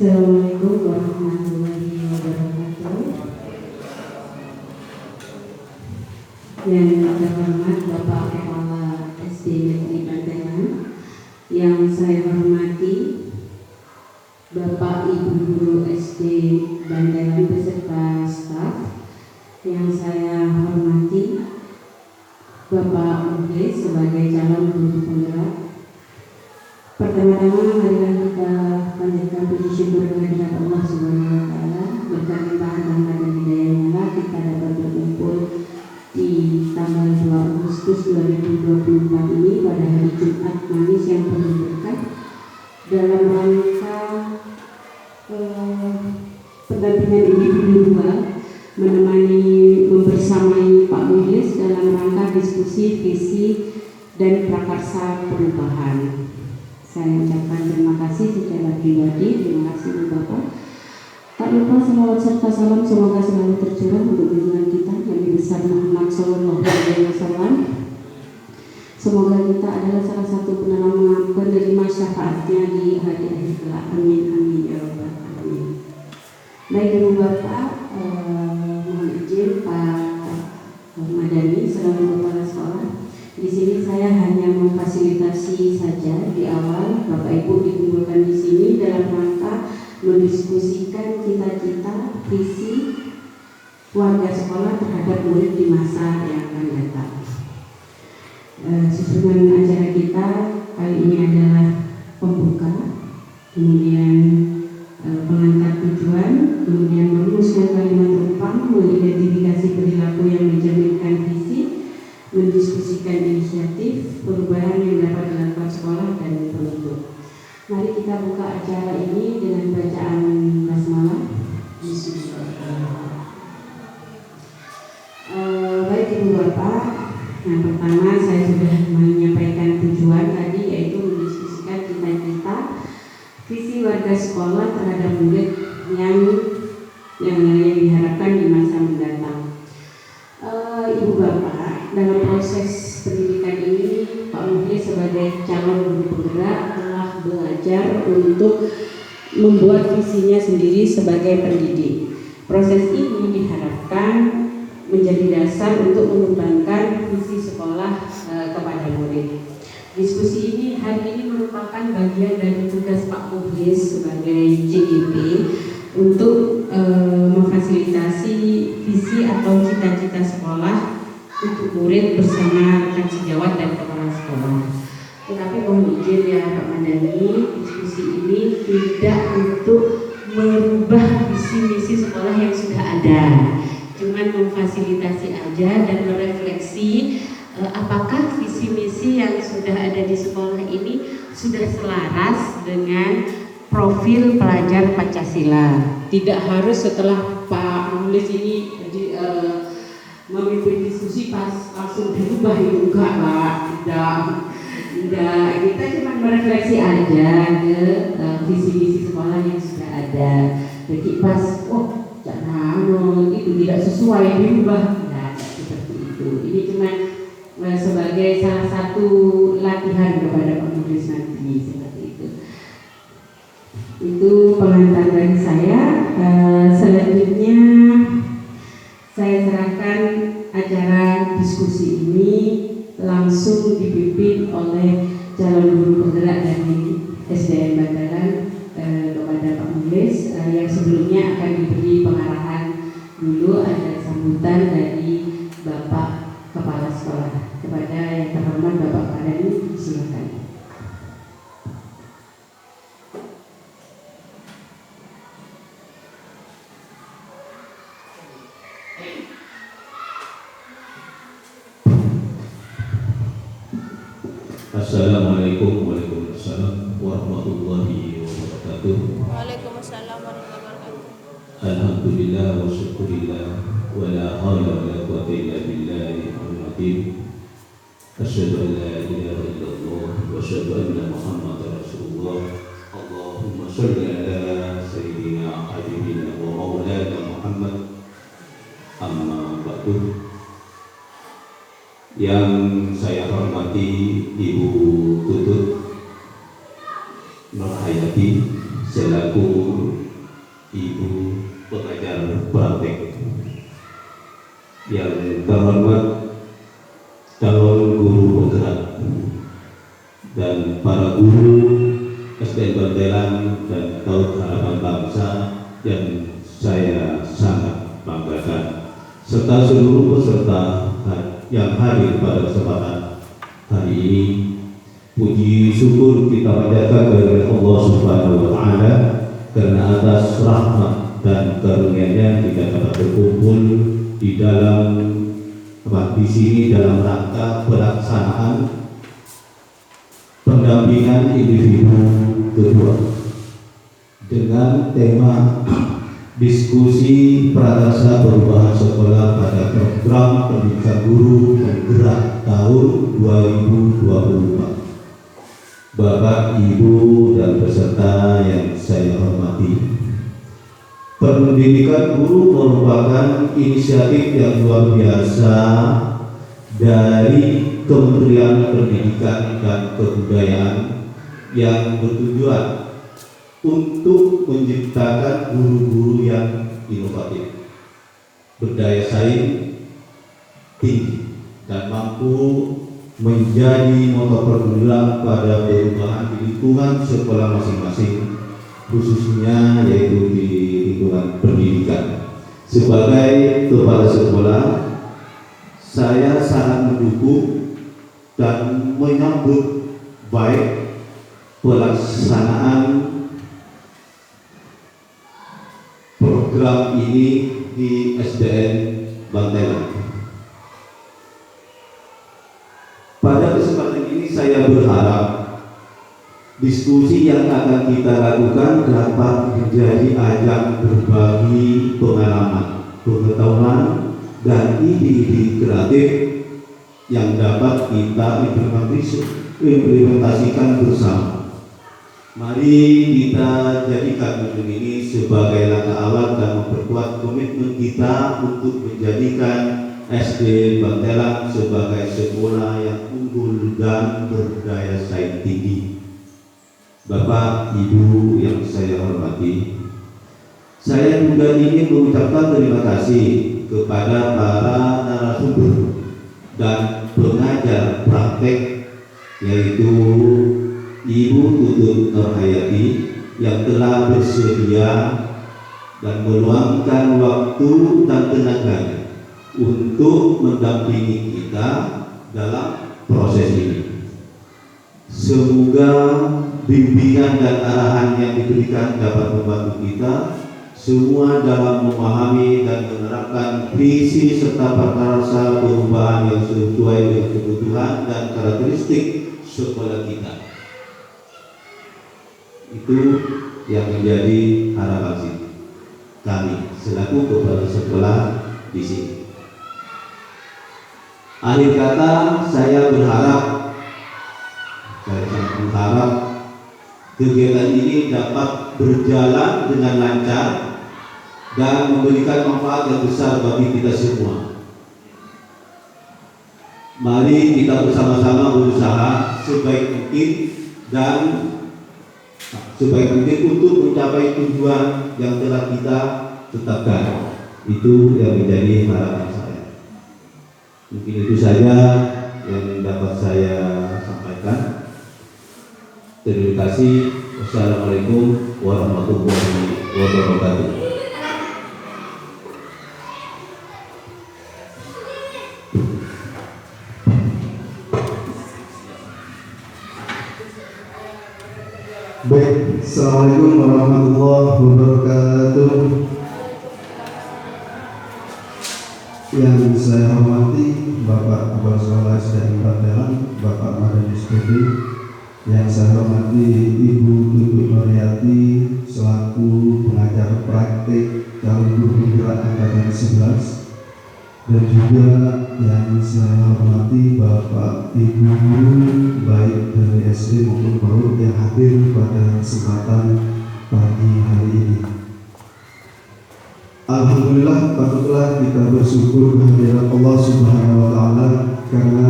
Assalamualaikum warahmatullahi wabarakatuh. Yang terhormat Bapak Kepala SD Negeri Bantelan, yang saya hormati Bapak Ibu Guru SD Bantelan beserta staf, yang saya hormati Bapak Muhlis sebagai calon guru penggerak. Pertama-tama marilah kita panjatkan puji syukur kehadirat Allah Subhanahu wa taala, berkat limpahan rahmat dan hidayah-Nya kita dapat berkumpul di tanggal 2 Agustus 2024 ini pada hari Jumat manis yang penuh berkah dalam rangka pendampingan individu 2 menemani membersamai Pak Muhlis dalam rangka diskusi visi dan prakarsa perubahan. Saya ucapkan terima kasih secara pribadi, terima kasih Bapak. Tak lupa selawat serta salam semoga selalu tercurah untuk junjungan kita Nabi besar Muhammad SAW. Semoga kita adalah salah satu penerima syafaatnya di hari akhir kelak. Amin amin ya rabbal alamin. Baik Ibu Bapak, mohon izin Pak Madani selaku kepala sekolah. Di sini saya hanya memfasilitasi saja di awal. Bapak Ibu dikumpulkan di sini dalam rangka mendiskusikan cita-cita visi warga sekolah terhadap murid di masa yang akan datang. Susunan acara kita kali ini adalah pembuka, kemudian pengantar tujuan, kemudian merumuskan kalimat rumpang, mengidentifikasi perilaku yang mencerminkan visi, mendiskusikan inisiatif perubahan yang dapat dilakukan sekolah dan penutup. Mari kita buka acara ini dengan bacaan basmalah. Baik Ibu Bapak, yang pertama saya sudah menyampaikan tujuan tadi, yaitu mendiskusikan cita-cita visi warga sekolah terhadap murid yang diharapkan di masa mendatang. Ibu Bapak, dalam proses pendidikan ini Pak Muhlis sebagai calon guru penggerak telah belajar untuk membuat visinya sendiri sebagai pendidik. Proses ini diharapkan menjadi dasar untuk mengembangkan visi sekolah kepada murid. Diskusi ini hari ini merupakan bagian dari tugas Pak Muhlis sebagai JGP untuk memfasilitasi visi atau cita-cita sekolah untuk murid bersama rekan sejawat dan kepala sekolah. Tetapi mohon izin ya Pak Madani, diskusi ini tidak untuk merubah visi misi sekolah yang sudah ada, cuman memfasilitasi aja dan merefleksi apakah visi misi yang sudah ada di sekolah ini sudah selaras dengan profil pelajar Pancasila. Tidak harus setelah Pak Muhlis ini memimpin diskusi pas langsung dirubah, itu enggak Pak, tidak, kita cuma merefleksi aja ke visi-visi sekolah yang sudah ada. Jadi pas, jangan itu tidak sesuai dirubah, nah seperti itu. Ini cuma sebagai salah satu latihan kepada Pak Muhlis nanti, seperti itu. Itu pengantar dari saya. Selanjutnya saya serahkan acara diskusi ini langsung dipimpin oleh calon guru penggerak dari SDN Bantelan kepada Pak Muhlis, yang sebelumnya akan diberi pengarahan dulu, ada sambutan dari Bapak Kepala Sekolah. Kepada yang terhormat Bapak Madani, silakan. Assalamualaikum warahmatullahi wabarakatuh. Waalaikumsalam warahmatullahi wabarakatuh. Alhamdulillah wa syukurillah wa la hawla wa la quwwata illa billahi al-azim. Asyhadu an la ilaha illallah wa asyhadu anna Muhammadar Rasulullah. Allahumma shalli ala sayyidina habibina wa maulana Muhammad. Amma ba'du. Yang saya hormati Ibu Tutut Nur Hayati selaku Ibu pengajar praktek. Yang terhormat calon guru penggerak dan para guru SDN Bantelan dan Taut Harapan Bangsa yang saya sangat banggakan, serta seluruh peserta yang hadir pada kesempatan hari ini. Puji syukur kita panjatkan kepada Allah Subhanahu wa Ta'ala karena atas rahmat dan karunia-Nya kita dapat berkumpul di sini dalam rangka pelaksanaan pendampingan individu kedua dengan tema diskusi prakarsa perubahan sekolah pada program pendidikan guru penggerak tahun 2024. Bapak, Ibu, dan peserta yang saya hormati, pendidikan guru merupakan inisiatif yang luar biasa dari Kementerian Pendidikan dan Kebudayaan yang bertujuan untuk menciptakan guru-guru yang inovatif, berdaya saing tinggi, dan mampu menjadi motor penggerak pada perubahan di lingkungan sekolah masing-masing, khususnya yaitu di lingkungan pendidikan. Sebagai kepala sekolah, saya sangat mendukung dan menyambut baik pelaksanaan program ini di SDN Bantelan. Pada kesempatan ini saya berharap diskusi yang akan kita lakukan dapat menjadi ajang berbagi pengalaman, pengetahuan, dan ide-ide kreatif yang dapat kita implementasikan bersama. Mari kita jadikan momen ini sebagai langkah awal dan memperkuat komitmen kita untuk menjadikan SD Bantelan sebagai sekolah yang unggul dan berdaya saing tinggi. Bapak, Ibu yang saya hormati, saya juga ingin mengucapkan terima kasih kepada para narasumber dan pengajar praktek, yaitu Ibu Tutut Nurhayati yang telah bersedia dan meluangkan waktu dan tenaganya untuk mendampingi kita dalam proses ini. Semoga bimbingan dan arahan yang diberikan dapat membantu kita semua dalam memahami dan menerapkan visi serta prakarsa perubahan yang sesuai dengan kebutuhan dan karakteristik sekolah kita. Itu yang menjadi harapan kami selaku kepala sekolah di sini. Akhir kata, saya berharap kegiatan ini dapat berjalan dengan lancar dan memberikan manfaat yang besar bagi kita semua. Mari kita bersama-sama berusaha sebaik mungkin untuk mencapai tujuan yang telah kita tetapkan. Itu yang menjadi harapan saya. Mungkin itu saja yang dapat saya sampaikan. Terima kasih. Wassalamualaikum warahmatullahi wabarakatuh. Baik, assalamualaikum warahmatullahi wabarakatuh. Yang saya hormati Bapak Kepala Sekolah SDN Bantelan, Bapak Mardhani SPD. Yang saya hormati Ibu Tutut Nurhayati selaku pengajar praktik calon guru penggerak angkatan 11. Dan juga yang saya hormati Bapak Ibu baik dari SD maupun PAUD yang hadir pada kesempatan pagi hari ini. Alhamdulillah, patutlah kita bersyukur kehadirat Allah Subhanahu wa Ta'ala karena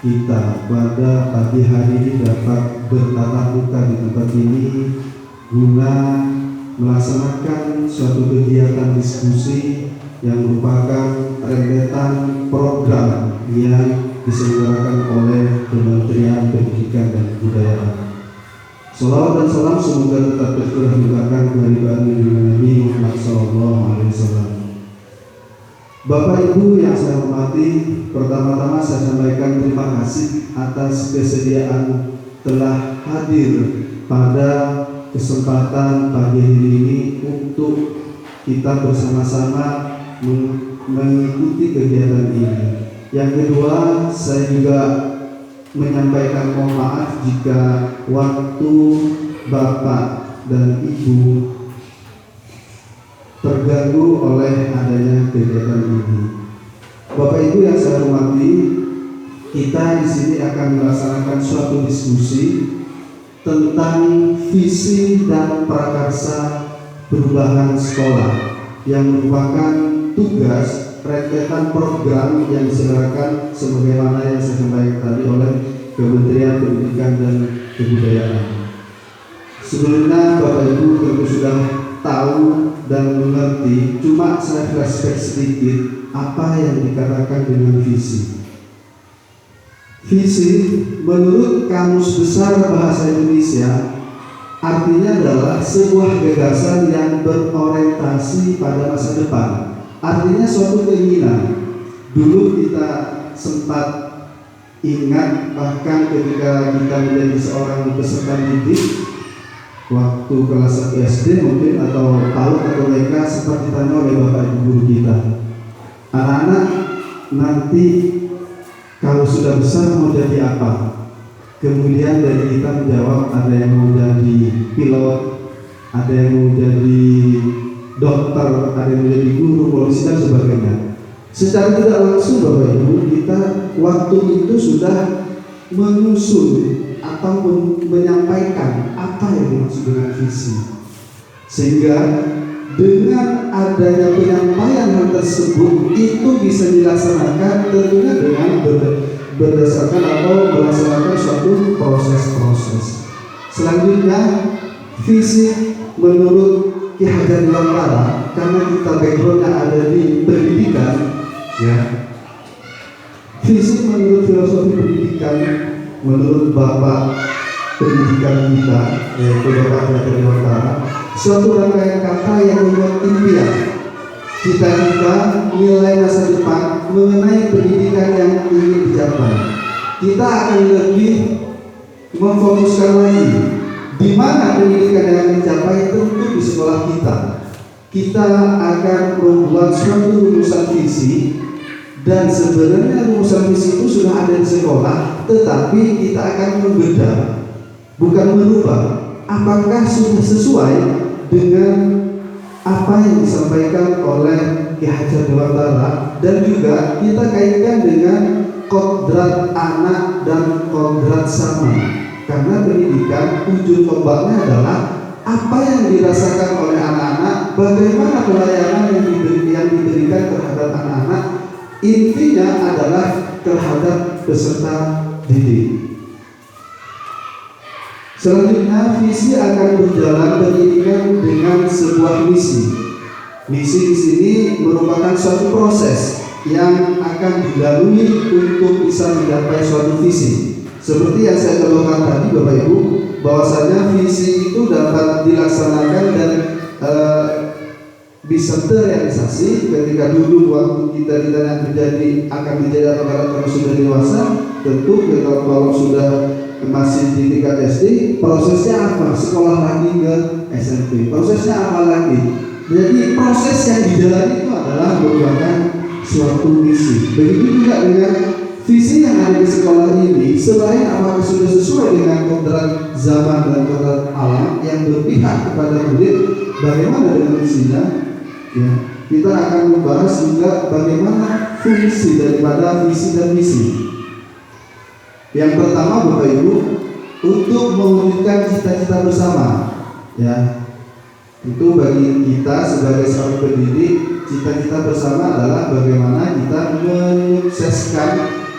kita pada pagi hari ini dapat bertatap muka di tempat ini guna melaksanakan suatu kegiatan diskusi yang merupakan rentetan program yang diselenggarakan oleh Kementerian Pendidikan dan Kebudayaan. Salawat dan salam semoga tetap tercurah limpahkan kepada Nabi Muhammad SAW. Bapak Ibu yang saya hormati, pertama-tama saya sampaikan terima kasih atas kesediaan telah hadir pada kesempatan pagi hari ini untuk kita bersama-sama mengikuti kegiatan ini. Yang kedua, saya juga menyampaikan mohon maaf jika waktu Bapak dan Ibu terganggu oleh adanya kegiatan ini. Bapak Ibu yang saya hormati, kita di sini akan melaksanakan suatu diskusi tentang visi dan prakarsa perubahan sekolah yang merupakan tugas rentetan program yang diselenggarakan sebagaimana yang saya sampaikan tadi oleh Kementerian Pendidikan dan Kebudayaan. Sebelumnya Bapak Ibu tentu sudah tahu dan mengerti, cuma saya flashback sedikit apa yang dikatakan dengan visi. Visi menurut Kamus Besar Bahasa Indonesia artinya adalah sebuah gagasan yang berorientasi pada masa depan. Artinya suatu keinginan. Dulu kita sempat ingat bahkan ketika kita menjadi seorang peserta didik waktu kelas 1 SD mungkin atau PAUD atau TK sempat ditanya oleh bapak ibu guru kita, anak-anak nanti kalau sudah besar mau jadi apa? Kemudian dari kita menjawab, ada yang mau jadi pilot, ada yang mau jadi dokter, ada yang menjadi guru, polisi dan sebagainya. Secara tidak langsung Bapak Ibu, kita waktu itu sudah menyusun atau menyampaikan apa yang dimaksud dengan visi. Sehingga dengan adanya penyampaian hal tersebut itu bisa dilaksanakan tentunya dengan berdasarkan atau melaksanakan suatu proses-proses. Selanjutnya visi menurut Ki Hajar Dewantara, karena kita backgroundnya ada di pendidikan, ya. Visi menurut filosofi pendidikan, menurut Bapak pendidikan kita, yaitu Bapak Ki Hajar Dewantara, suatu rangkaian kata yang membuat impian, cita-cita, nilai masa depan mengenai pendidikan yang ingin dicapai. Kita akan lebih memfokuskan lagi di mana pendidikan yang dicapai tentu di sekolah kita. Kita akan membuat suatu rumusan visi, dan sebenarnya rumusan visi itu sudah ada di sekolah, tetapi kita akan membedah, bukan merubah. Apakah sudah sesuai dengan apa yang disampaikan oleh Ki Hajar Dewantara, dan juga kita kaitkan dengan kodrat anak dan kodrat zaman. Karena pendidikan ujung tombaknya adalah apa yang dirasakan oleh anak-anak, bagaimana pelayanan yang diberikan terhadap anak-anak, intinya adalah terhadap peserta didik. Selanjutnya visi akan berjalan beriringan dengan sebuah misi. Misi di sini merupakan suatu proses yang akan dilalui untuk bisa mencapai suatu visi. Seperti yang saya contohkan tadi Bapak Ibu, bahwasanya visi itu dapat dilaksanakan dan bisa terrealisasi ketika dulu waktu kita ditanya akan menjadi apa kalau sudah dewasa. Tentu kalau sudah masih di tingkat SD, prosesnya apa? Sekolah lagi ke SMP. Prosesnya apa lagi? Jadi proses yang dijalani itu adalah merupakan suatu misi. Begitu juga dengan visi yang ada di sekolah ini, selain apakah sudah sesuai dengan kodrat zaman dan kodrat alam yang berpihak kepada murid, bagaimana dengan misinya? Ya, kita akan membahas juga bagaimana fungsi daripada visi dan misi. Yang pertama Bapak Ibu, untuk mewujudkan cita-cita bersama, ya. Itu bagi kita sebagai seorang pendidik, cita-cita bersama adalah bagaimana kita menyukseskan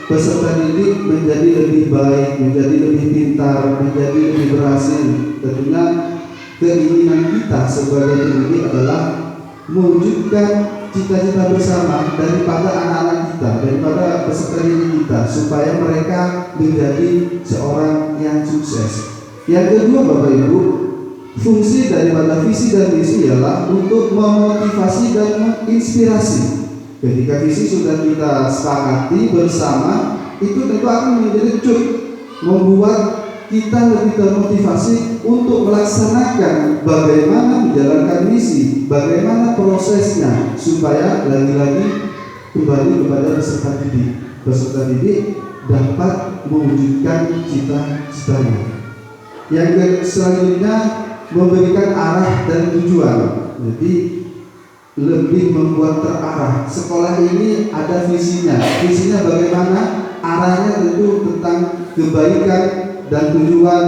peserta didik menjadi lebih baik, menjadi lebih pintar, menjadi lebih berhasil. Tentunya keinginan kita sebagai pendidik adalah mewujudkan cita-cita bersama daripada anak-anak kita, daripada peserta didik kita, supaya mereka menjadi seorang yang sukses. Yang kedua, Bapak Ibu, fungsi daripada visi dan misi ialah untuk memotivasi dan menginspirasi. Ketika visi sudah kita sepakati bersama, itu tentu akan menjadi membuat kita lebih termotivasi untuk melaksanakan bagaimana menjalankan misi, bagaimana prosesnya, supaya lagi-lagi kembali kepada peserta didik. Peserta didik dapat mewujudkan cita-citanya. Yang selanjutnya, memberikan arah dan tujuan. Jadi lebih membuat terarah. Sekolah ini ada visinya. Visinya bagaimana? Arahnya tentu tentang kebaikan dan tujuan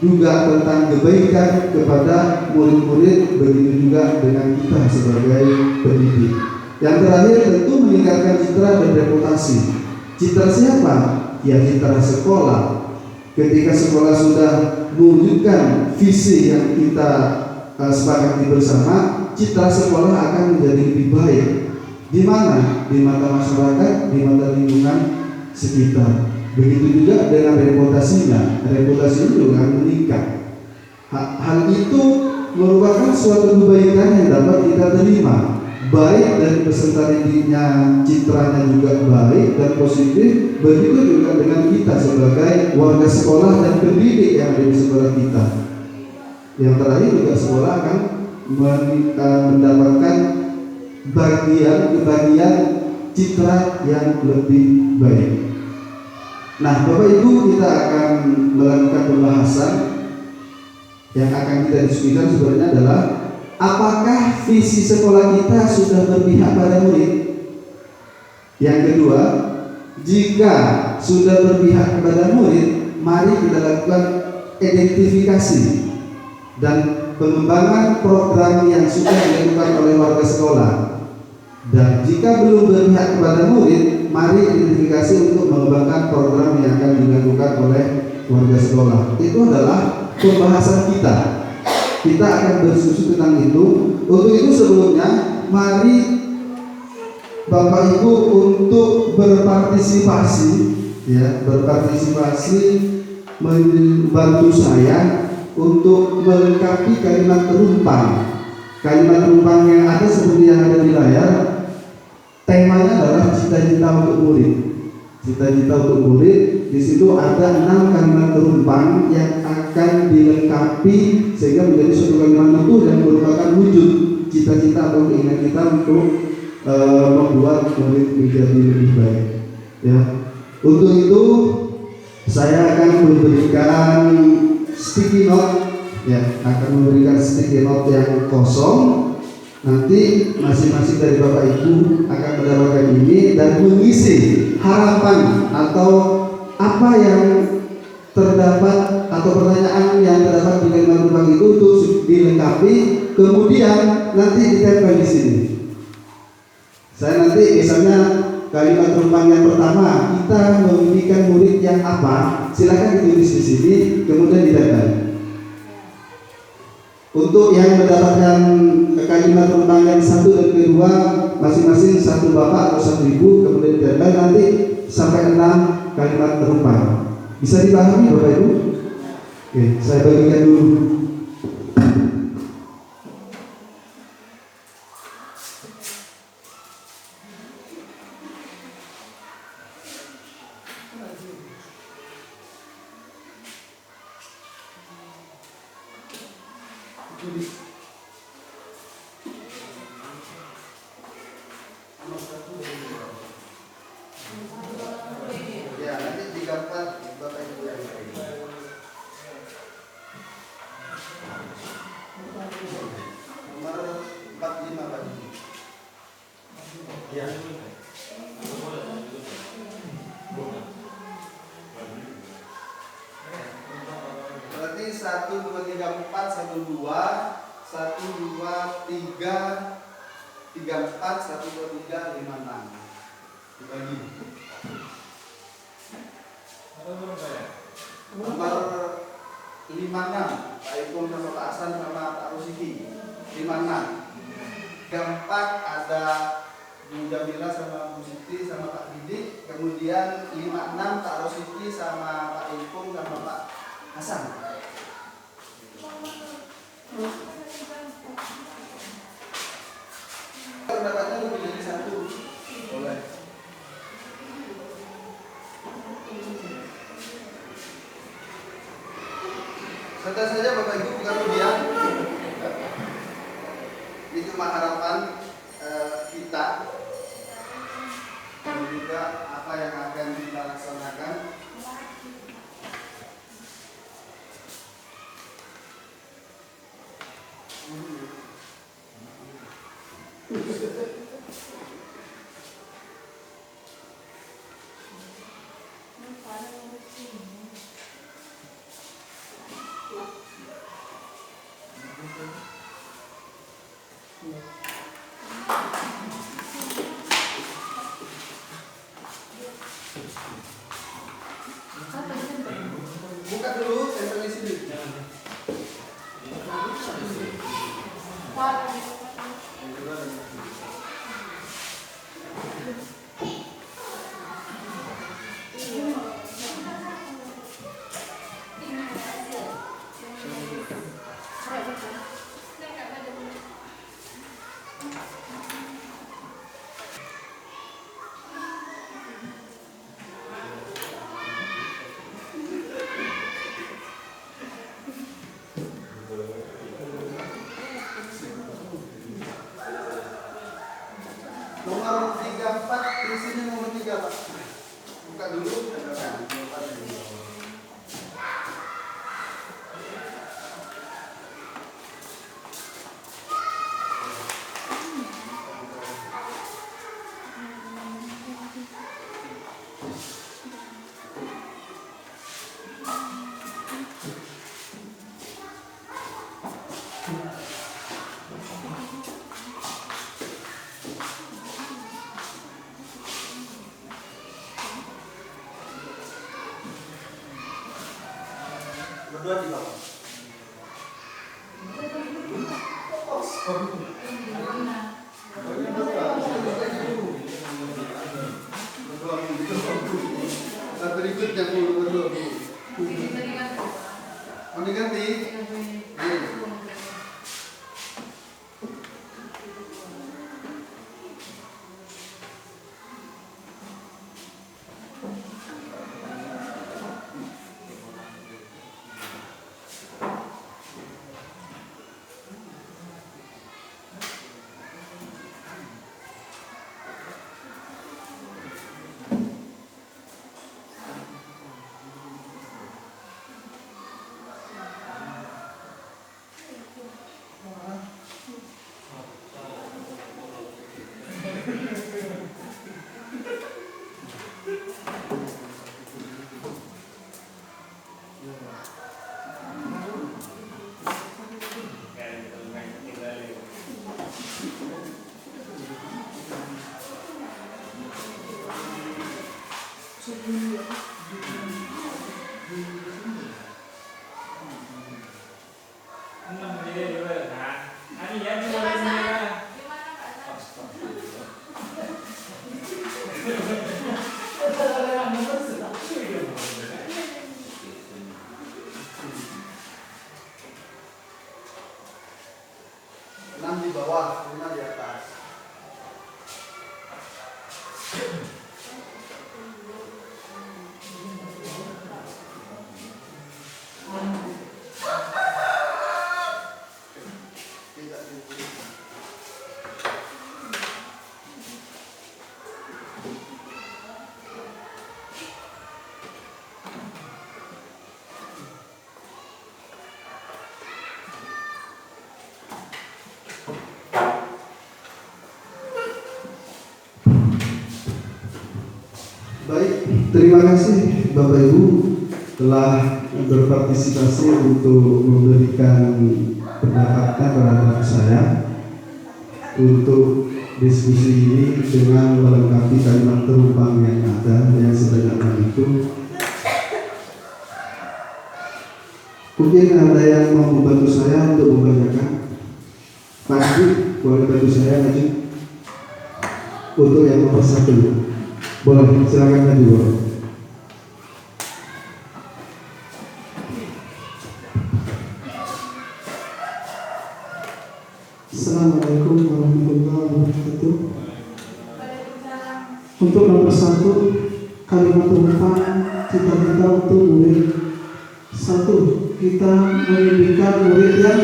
juga tentang kebaikan kepada murid-murid, begitu juga dengan kita sebagai pendidik. Yang terakhir tentu meningkatkan citra dan reputasi. Citra siapa? Ya citra sekolah. Ketika sekolah sudah mewujudkan visi yang kita sepakati bersama, citra sekolah akan menjadi lebih baik. Di mana? Di mata masyarakat, di mata lingkungan sekitar. Begitu juga dengan reputasinya. Reputasi itu akan meningkat. Hal itu merupakan suatu kebaikan yang dapat kita terima, baik dari peserta didiknya, citranya juga baik dan positif. Begitu juga dengan kita sebagai warga sekolah dan pendidik yang ada di sekolah kita. Yang terakhir juga sekolah akan mendapatkan bagian citra yang lebih baik. Nah, Bapak Ibu, kita akan melakukan pembahasan yang akan kita diskusikan sebenarnya adalah apakah visi sekolah kita sudah berpihak pada murid? Yang kedua, jika sudah berpihak kepada murid, mari kita lakukan identifikasi dan pengembangan program yang sudah dilakukan oleh warga sekolah. Dan jika belum berpihak kepada murid, mari identifikasi untuk mengembangkan program yang akan dilakukan oleh warga sekolah. Itu adalah pembahasan kita. Kita akan berdiskusi tentang itu. Untuk itu sebelumnya, mari Bapak Ibu untuk berpartisipasi, membantu saya untuk melengkapi kalimat terumpang. Kalimat terumpang yang ada seperti yang ada di layar. Temanya adalah cita-cita untuk murid. Cita-cita untuk murid. Di situ ada 6 kalimat terumpang yang akan dilengkapi sehingga menjadi suatu kalimat utuh dan merupakan wujud cita-cita atau keinginan kita untuk membuat murid menjadi lebih baik. Ya. Untuk itu saya akan memberikan sticky note, akan memberikan sticky note yang kosong. Nanti masing-masing dari Bapak Ibu akan mendapatkan ini dan mengisi harapan atau apa yang terdapat atau pertanyaan yang terdapat di kalimat terumpang itu untuk dilengkapi, kemudian nanti ditempel di sini. Saya nanti misalnya kalimat terumpang yang pertama, kita memiliki murid yang apa? Silakan ditulis di sini, kemudian ditempel. Untuk yang mendapatkan kalimat terumpang yang 1 dan kedua, masing-masing 1 bapak atau 1 ibu, kemudian ditempel nanti sampai 6 kalimat terumpang. Bisa dipahami Bapak Ibu? Oke, saya bagikan dulu. Ya, nanti 34 Bapak Ibu yang nomor 45 Pak. Ya. Berarti 1 2 3 4 1 2 1 2 3 3 4 1 2 3 5 6 dibagi. Nomor 56 Pak Ipung sama Pak Hasan sama Pak Rusidi. 56. 34 ada Bu Jamila sama Bu Siti sama Pak Didik. Kemudian 56 Pak Rusidi sama Pak Ipung sama Pak Hasan. Pendapatnya lebih dari satu. Boleh. Santai saja Bapak Ibu, bukan kemudian. Ini cuma harapan kita dan juga apa yang akan kita laksanakan. Buka dulu, tempelnya sini. Nomor 34, isinya nomor 3 Pak. Buka dulu. Berdua di bawah. Berikutnya berdua. Mau diganti? Enam di bawah, 5 di atas. Baik, terima kasih Bapak Ibu telah berpartisipasi untuk memberikan pendapatnya terhadap saya untuk diskusi ini dengan melengkapi kalimat terumpang yang ada yang sederhana itu. Mungkin ada yang mau membantu saya untuk membacakan. Pak Haji, boleh bantu saya Haji? Untuk yang nomor 1. Boleh, silakan Haji, boleh. Assalamualaikum warahmatullahi wabarakatuh. Untuk nomor 1, kalimat umpan cita-cita untuk murid. 1. Kita mendidikan murid yang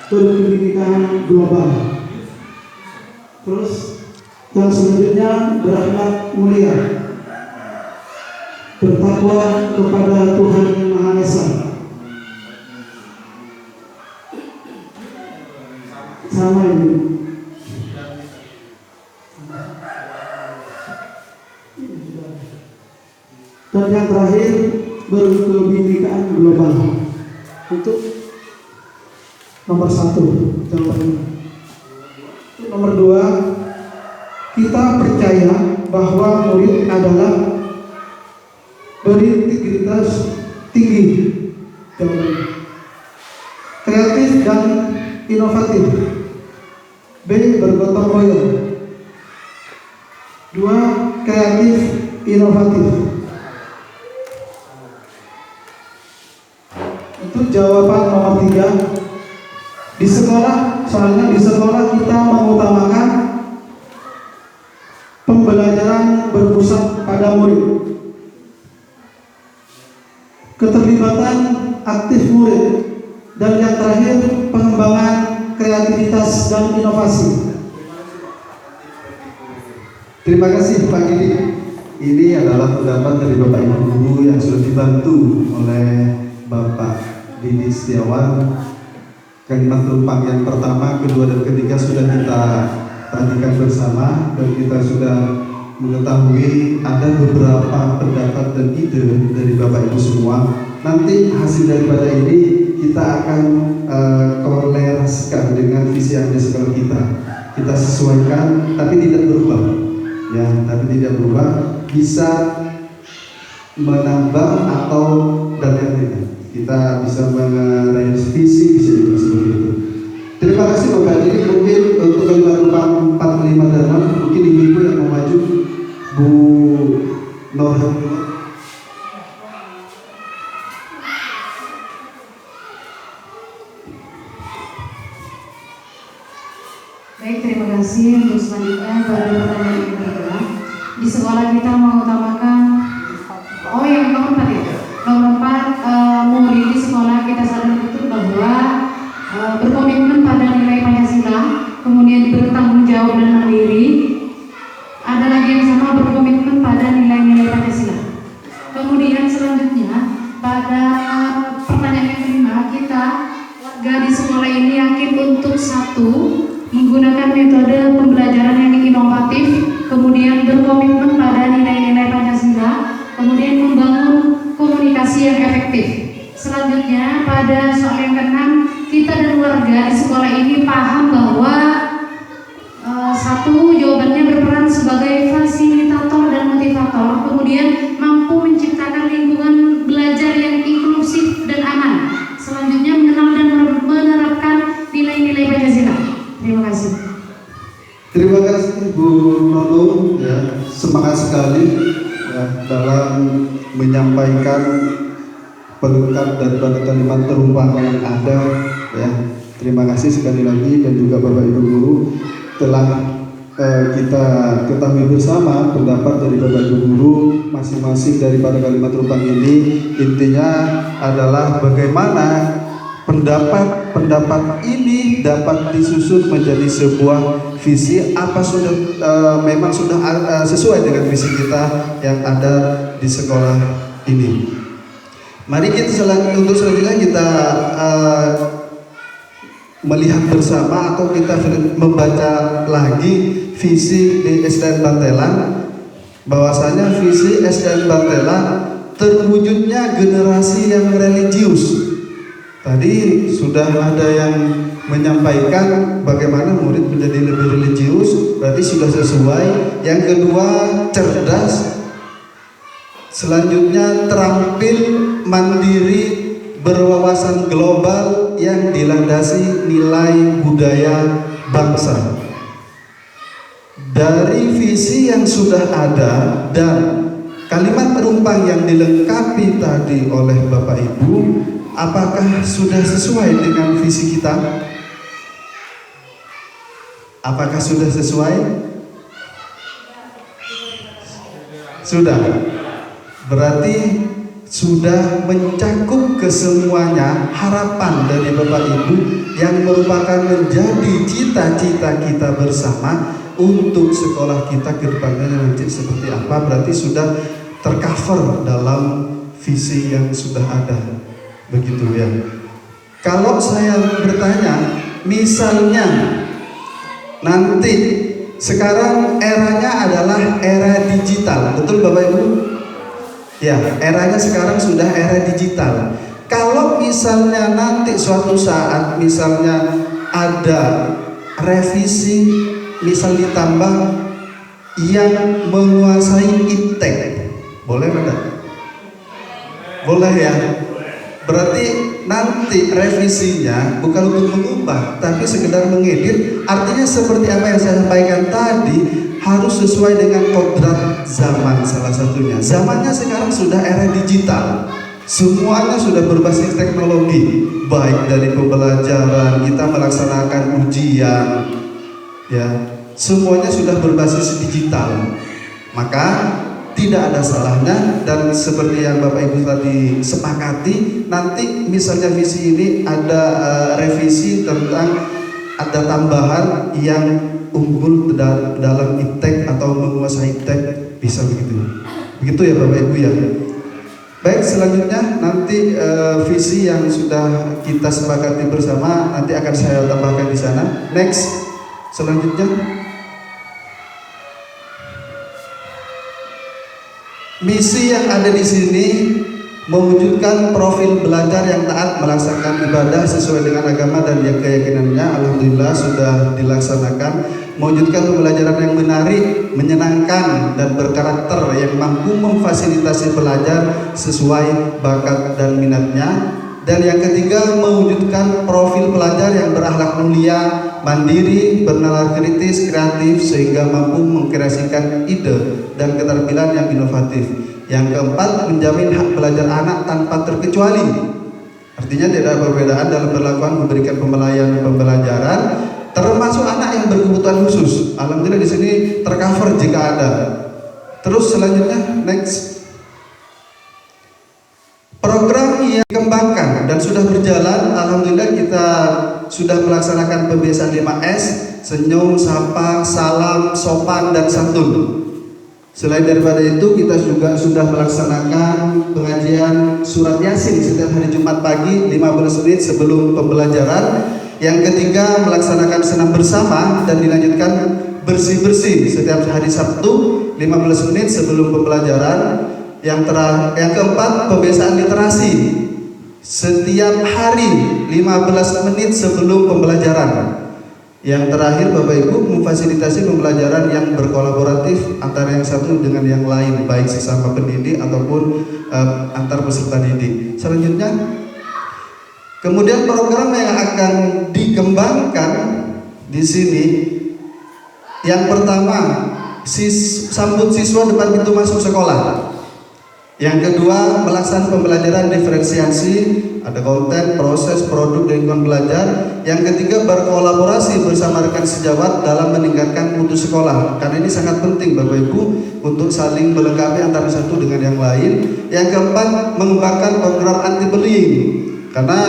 berpendidikan global. Terus yang selanjutnya berakhlak mulia, bertakwa kepada Tuhan yang Maha Esa. Sama ini. Dan yang terakhir berkebinekaan global. Untuk nomor 1 jawabannya. Nomor 2, kita percaya bahwa murid adalah berintegritas tinggi, jawabannya. Kreatif dan inovatif. B. Bergotong royong. 2. Kreatif, inovatif. Untuk jawaban nomor 3, di sekolah, soalnya di sekolah kita mengutamakan pembelajaran berpusat pada murid, keterlibatan aktif murid, dan yang terakhir pengembangan kreativitas dan inovasi. Terima kasih Pak Giri. Ini adalah pendapat dari Bapak Ibu Guru yang sudah dibantu oleh Bapak Didi Setiawan. Kalimat tumpang yang pertama, kedua, dan ketiga sudah kita perhatikan bersama, dan kita sudah mengetahui ada beberapa pendapat dan ide dari Bapak Ibu semua. Nanti hasil daripada ini kita akan korelasikan dengan visi yang ada sekolah kita. Kita sesuaikan, tapi tidak berubah. Ya, tapi tidak berubah. Bisa menambah atau dan yang lainnya. Kita bisa merevisi, bisa juga seperti itu. Terima kasih Bapak Diri. Mungkin untuk kalimat tumpang 45 dan 6, mungkin ibu-ibu yang mau maju, Bu Nora. Baik, terima kasih. Untuk selanjutnya pada pertanyaan yang kedua, di sekolah kita mengutamakan yang nomor 4 ya. Nomor 4, murid di sekolah kita sadar betul bahwa berkomitmen pada nilai Pancasila, kemudian bertanggung jawab dan mandiri. Ada lagi yang sama, berkomitmen pada nilai-nilai Pancasila. Kemudian selanjutnya pada pertanyaan yang kelima, kita warga di sekolah ini yakin untuk 1, menggunakan metode pembelajaran yang inovatif, kemudian berkomitmen pada nilai-nilai Pancasila, kemudian membangun komunikasi yang efektif. Selanjutnya pada soal yang ke-6, kita dan warga di sekolah ini paham bahwa 1, jawabannya berperan sebagai fasilitator dan motivator, kemudian mampu menciptakan lingkungan belajar yang inklusif dan aman. Selanjutnya mengenal dan menerapkan nilai-nilai Pancasila. Terima kasih. Terima kasih Bu Nono, ya, semangat sekali ya, dalam menyampaikan pelengkap daripada kalimat terumpama yang ada. Ya, terima kasih sekali lagi, dan juga Bapak Ibu Guru telah kita ketahui bersama pendapat dari Bapak Ibu Guru masing-masing daripada kalimat terumpang ini. Intinya adalah bagaimana pendapat ini dapat disusun menjadi sebuah visi, apa sudah memang sudah sesuai dengan visi kita yang ada di sekolah ini. Mari kita untuk selanjutnya kita melihat bersama atau kita membaca lagi visi di SDN Bantelan, bahwasanya visi SDN Bantelan terwujudnya generasi yang religius. Tadi sudah ada yang menyampaikan bagaimana murid menjadi lebih religius, berarti sudah sesuai. Yang kedua, cerdas, Selanjutnya terampil, mandiri, berwawasan global yang dilandasi nilai budaya bangsa. Dari visi yang sudah ada dan kalimat penumpang yang dilengkapi tadi oleh Bapak Ibu, apakah sudah sesuai dengan visi kita? Apakah sudah sesuai? Sudah. Berarti sudah mencakup kesemuanya harapan dari Bapak Ibu yang merupakan menjadi cita-cita kita bersama untuk sekolah kita ke depannya nanti seperti apa. Berarti sudah tercover dalam visi yang sudah ada, begitu ya. Kalau saya bertanya, misalnya nanti sekarang eranya adalah era digital, betul Bapak Ibu? Ya, eranya sekarang sudah era digital. Kalau misalnya nanti suatu saat misalnya ada revisi, misal ditambah yang menguasai iptek, boleh enggak? Boleh ya. Berarti nanti revisinya bukan untuk mengubah, tapi sekedar mengedit. Artinya seperti apa yang saya sampaikan tadi, harus sesuai dengan kodrat zaman salah satunya. Zamannya sekarang sudah era digital. Semuanya sudah berbasis teknologi, baik dari pembelajaran, kita melaksanakan ujian, ya, semuanya sudah berbasis digital. Maka tidak ada salahnya, dan seperti yang Bapak Ibu tadi sepakati, nanti misalnya visi ini ada revisi tentang ada tambahan yang unggul dalam iptek atau menguasai iptek, bisa begitu. Begitu ya Bapak Ibu ya. Baik, selanjutnya nanti visi yang sudah kita sepakati bersama nanti akan saya tambahkan di sana. Next, selanjutnya. Misi yang ada di sini mewujudkan profil belajar yang taat melaksanakan ibadah sesuai dengan agama dan keyakinannya. Alhamdulillah sudah dilaksanakan. Mewujudkan pembelajaran yang menarik, menyenangkan dan berkarakter yang mampu memfasilitasi pelajar sesuai bakat dan minatnya. Dan yang ketiga, mewujudkan profil pelajar yang berakhlak mulia, mandiri, bernalar kritis, kreatif sehingga mampu mengkreasikan ide dan keterampilan yang inovatif. Yang keempat, menjamin hak belajar anak tanpa terkecuali. Artinya tidak ada perbedaan dalam perlakuan memberikan pembelajaran, termasuk anak yang berkebutuhan khusus. Alhamdulillah di sini tercover jika ada. Terus selanjutnya, next. Program yang dikembangkan dan sudah berjalan, alhamdulillah kita sudah melaksanakan pembiasaan 5S, senyum, sapa, salam, sopan, dan santun. Selain daripada itu, kita juga sudah melaksanakan pengajian surat Yasin setiap hari Jumat pagi 15 menit sebelum pembelajaran. Yang ketiga, melaksanakan senam bersama dan dilanjutkan bersih-bersih setiap hari Sabtu 15 menit sebelum pembelajaran. Yang keempat, pembiasaan literasi setiap hari 15 menit sebelum pembelajaran. Yang terakhir Bapak Ibu, memfasilitasi pembelajaran yang berkolaboratif antara yang satu dengan yang lain, baik sesama pendidik ataupun antar peserta didik. Selanjutnya, kemudian program yang akan dikembangkan di sini, yang pertama, sambut siswa depan pintu masuk sekolah. Yang kedua, melaksanakan pembelajaran diferensiasi, ada konten, proses, produk, dan lingkungan belajar. Yang ketiga, berkolaborasi bersama rekan sejawat dalam meningkatkan mutu sekolah. Karena ini sangat penting Bapak Ibu untuk saling melengkapi antara satu dengan yang lain. Yang keempat, mengembangkan program anti bullying. Karena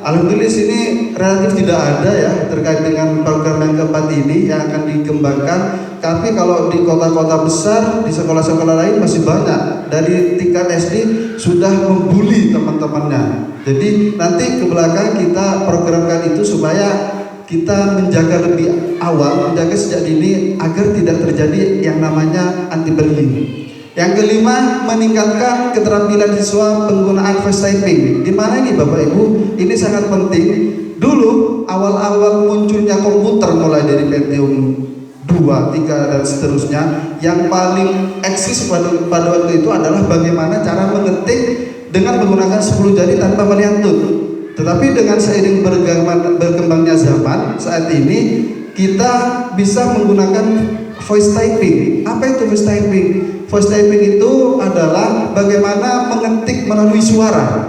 alhamdulillah di sini relatif tidak ada ya terkait dengan program yang keempat ini yang akan dikembangkan. Tapi kalau di kota-kota besar, di sekolah-sekolah lain masih banyak. Dari tingkat SD sudah membuli teman-temannya. Jadi nanti ke belakang kita programkan itu supaya kita menjaga lebih awal, menjaga sejak dini agar tidak terjadi yang namanya anti bullying. Yang kelima, meningkatkan keterampilan siswa penggunaan fast typing. Di mana ini Bapak Ibu? Ini sangat penting. Dulu awal-awal munculnya komputer mulai dari Pentium 2 2, 3 dan seterusnya. Yang paling eksis pada waktu itu adalah bagaimana cara mengetik dengan menggunakan 10 jari tanpa melihat tut. Tetapi dengan seiring berkembangnya zaman saat ini, kita bisa menggunakan voice typing. Apa itu voice typing? Voice typing itu adalah bagaimana mengetik melalui suara.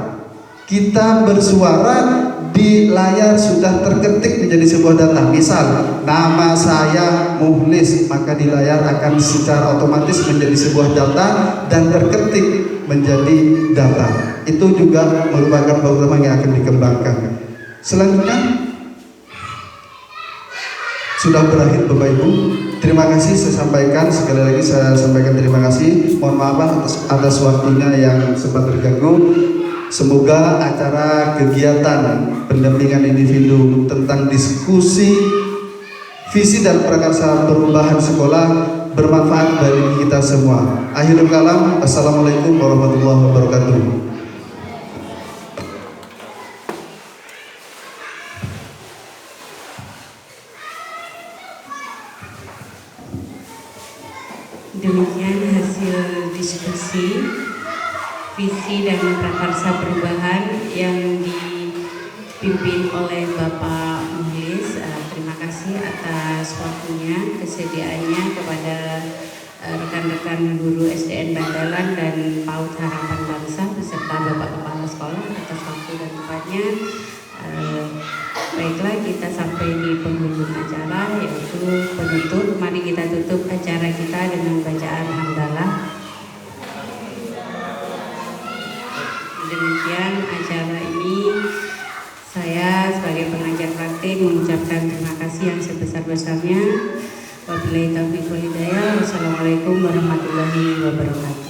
Kita bersuara, di layar sudah terketik menjadi sebuah data. Misal, nama saya Muhlis, maka di layar akan secara otomatis menjadi sebuah data dan terketik menjadi data. Itu juga merupakan program yang akan dikembangkan. Selanjutnya, sudah berakhir Bapak Ibu. Terima kasih saya sampaikan, sekali lagi saya sampaikan terima kasih. Mohon maaf atas waktunya yang sempat terganggu. Semoga acara kegiatan pendampingan individu tentang diskusi visi dan prakarsa perubahan sekolah bermanfaat bagi kita semua. Akhirul kalam, assalamualaikum warahmatullahi wabarakatuh. Demikian hasil diskusi visi dan prakarsa perubahan yang dipimpin oleh Bapak Muhlis. Terima kasih atas waktunya, kesediaannya kepada rekan-rekan guru SDN Bandalan dan PAUD Harapan Bangsa beserta Bapak Kepala Sekolah atas waktu dan tempatnya. Baiklah, kita sampai di penghujung acara, yaitu penutup. Mari kita tutup acara kita dengan bacaan hamdalah. Demikian acara ini, saya sebagai pengajar praktik mengucapkan terima kasih yang sebesar-besarnya. Wabillahi taufiq wal hidayah. Wassalamualaikum warahmatullahi wabarakatuh.